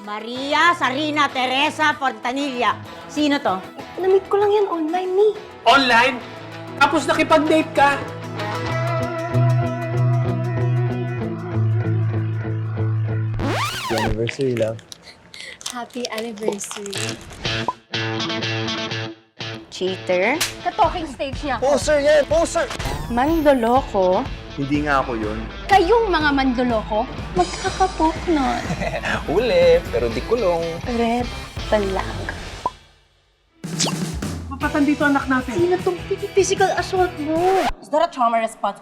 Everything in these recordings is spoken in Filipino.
Maria Sarina Teresa Fontanilla. Sino to? Namit ko lang yan online, ni. Online? Tapos nakipag-date ka? Happy anniversary, love. Happy anniversary. Cheater? Ka-talking stage niya ako. Poser yan! Poser! Mandoloko? Hindi nga ako yun. Kayong mga mandoloko, magkakapoknon. Uli, pero di kulong. Red flag. Mapatan dito anak natin. Sino tong physical assault mo? Is there a trauma response?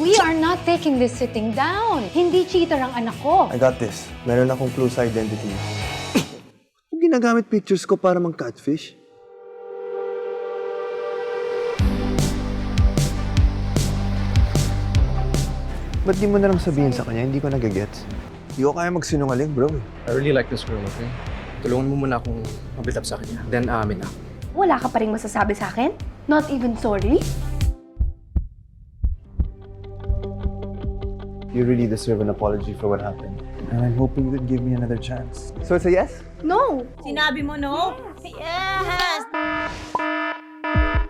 We are not taking this sitting down. Hindi cheater ang anak ko. I got this. Meron akong clue sa identity. Kung ginagamit pictures ko para mag-catfish. Ba't di mo na lang sabihin sa kanya? Hindi ko nagagets. Hindi ko kaya magsinungaling, bro. I really like this girl, okay? Tulungan mo muna akong mabuild up sa kanya. Then, aamin na. Wala ka pa rin masasabi sa akin? Not even sorry? You really deserve an apology for what happened. And I'm hoping you could give me another chance. So it's a yes? No! Sinabi mo no? Yes!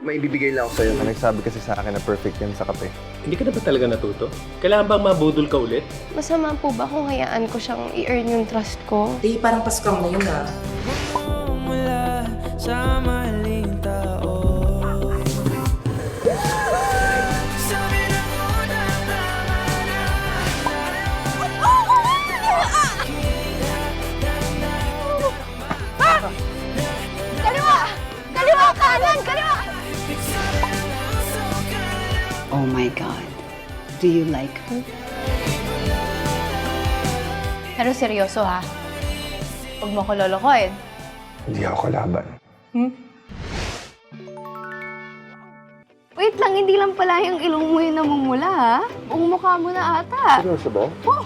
May ibibigay lang ako sa'yo na nagsabi kasi sa akin na perfect yan sa kape. Hindi ka na ba talaga natuto? Kailangan bang mabudol ka ulit? Masama po ba kung hayaan ko siyang i-earn yung trust ko? Di, parang paskang na yun ah. Mula sa maling tao. Sabi ng unang tama na. Kaliwa! Kaliwa! Kanan! Kaliwa! Oh my God. Do you like her? Pero seryoso ha? Huwag mo ko lolokohin. Hindi ako kalaban. Wait lang, hindi lang pala yung ilong mo yung namumula ha? Buong mukha mo na ata. Seryoso ba? Oh!